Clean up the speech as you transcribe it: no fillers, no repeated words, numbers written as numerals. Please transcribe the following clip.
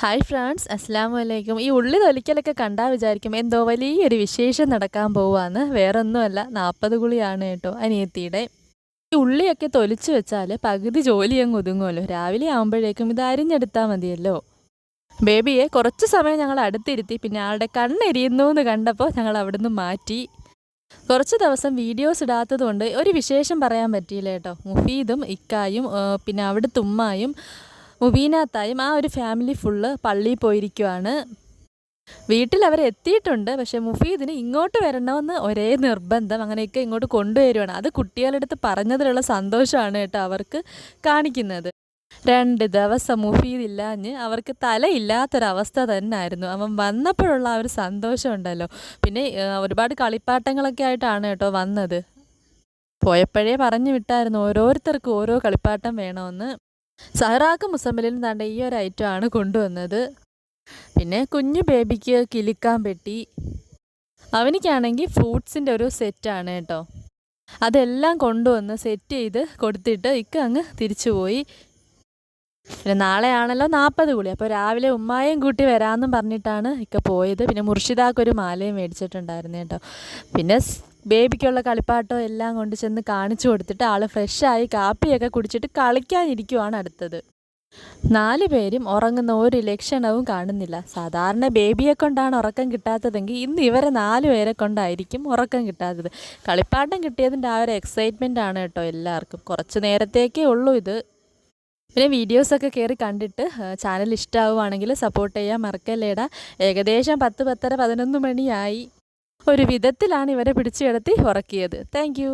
Hi friends, അസ്സലാമു അലൈക്കും. ഈ ഉള്ളി തൊലിക്കലൊക്കെ കണ്ടാൽ വിചാരിക്കും എന്തോ വലിയൊരു വിശേഷം നടക്കാൻ പോവാന്ന്. വേറൊന്നുമല്ല, 40 കുളിയാണ് കേട്ടോ അനിയത്തിയുടെ. ഈ ഉള്ളിയൊക്കെ തൊലിച്ച് വെച്ചാൽ പകുതി ജോലി അങ്ങ് ഒതുങ്ങുമല്ലോ. രാവിലെ ആകുമ്പോഴേക്കും ഇത് അരിഞ്ഞെടുത്താൽ മതിയല്ലോ. ബേബിയെ കുറച്ച് സമയം ഞങ്ങൾ അടുത്തിരുത്തി, പിന്നെ ആളുടെ കണ്ണെരിയുന്നു എന്ന് കണ്ടപ്പോൾ ഞങ്ങൾ അവിടുന്ന് മാറ്റി. കുറച്ച് ദിവസം വീഡിയോസ് ഇടാത്തതുകൊണ്ട് ഒരു വിശേഷം പറയാൻ പറ്റിയില്ല കേട്ടോ. മുഫീദും ഇക്കായും പിന്നെ അവിടുത്തെ ഉമ്മായും മുബീനാത്തായും ആ ഒരു ഫാമിലി ഫുള്ള് പള്ളിയിൽ പോയിരിക്കുവാണ്. വീട്ടിൽ അവർ എത്തിയിട്ടുണ്ട്. പക്ഷെ മുഫീദിന് ഇങ്ങോട്ട് വരണമെന്ന് ഒരേ നിർബന്ധം. അങ്ങനെയൊക്കെ ഇങ്ങോട്ട് കൊണ്ടുവരുവാണ്. അത് കുട്ടികളുടെ അടുത്ത് പറഞ്ഞതിലുള്ള സന്തോഷമാണ് കേട്ടോ അവർക്ക് കാണിക്കുന്നത്. 2 ദിവസം മുഫീദ് ഇല്ലാഞ്ഞ് അവർക്ക് തലയില്ലാത്തൊരവസ്ഥ തന്നെയായിരുന്നു. അവൻ വന്നപ്പോഴുള്ള ആ ഒരു സന്തോഷം ഉണ്ടല്ലോ. പിന്നെ ഒരുപാട് കളിപ്പാട്ടങ്ങളൊക്കെ ആയിട്ടാണ് കേട്ടോ വന്നത്. പോയപ്പോഴേ പറഞ്ഞു വിട്ടായിരുന്നു ഓരോരുത്തർക്കും ഓരോ കളിപ്പാട്ടം വേണമെന്ന്. സഹറാക്കും മുസമ്മിലിനും താണ്ട ഈ ഒരു ഐറ്റമാണ് കൊണ്ടുവന്നത്. പിന്നെ കുഞ്ഞു ബേബിക്ക് കിലുക്കാൻ പെട്ടി, അവനിക്കാണെങ്കിൽ ഫ്രൂട്ട്സിൻ്റെ ഒരു സെറ്റാണ് കേട്ടോ. അതെല്ലാം കൊണ്ടുവന്ന് സെറ്റ് ചെയ്ത് കൊടുത്തിട്ട് ഇക്ക അങ്ങ് തിരിച്ചു പോയി. പിന്നെ നാളെയാണല്ലോ 40 കുളി. അപ്പോൾ രാവിലെ ഉമ്മായും കൂട്ടി വരാമെന്നും പറഞ്ഞിട്ടാണ് ഇക്ക പോയത്. പിന്നെ മുർഷിദാക്കൊരു മാലയും മേടിച്ചിട്ടുണ്ടായിരുന്നു കേട്ടോ. പിന്നെ ബേബിക്കുള്ള കളിപ്പാട്ടം എല്ലാം കൊണ്ട് ചെന്ന് കാണിച്ചു കൊടുത്തിട്ട് ആൾ ഫ്രഷായി കാപ്പിയൊക്കെ കുടിച്ചിട്ട് കളിക്കാനിരിക്കുവാണ് അടുത്തത്. 4 പേരും ഉറങ്ങുന്ന ഒരു ലക്ഷണവും കാണുന്നില്ല. സാധാരണ ബേബിയെ കൊണ്ടാണ് ഉറക്കം കിട്ടാത്തതെങ്കിൽ ഇന്ന് ഇവരെ 4 പേരെ കൊണ്ടായിരിക്കും ഉറക്കം കിട്ടാത്തത്. കളിപ്പാട്ടം കിട്ടിയതിൻ്റെ ആ ഒരു എക്സൈറ്റ്മെൻ്റ് ആണ് കേട്ടോ എല്ലാവർക്കും. കുറച്ച് നേരത്തേക്കേ ഉള്ളൂ ഇത്. പിന്നെ വീഡിയോസൊക്കെ കയറി കണ്ടിട്ട് ചാനൽ ഇഷ്ടമാവുകയാണെങ്കിൽ സപ്പോർട്ട് ചെയ്യാൻ മറക്കല്ലേടാ. ഏകദേശം 10, 10:30, 11 മണിയായി. ഒരു വിധത്തിലാണ് ഇവരെ പിടിച്ചു കിടത്തി ഉറക്കിയത്. Thank you.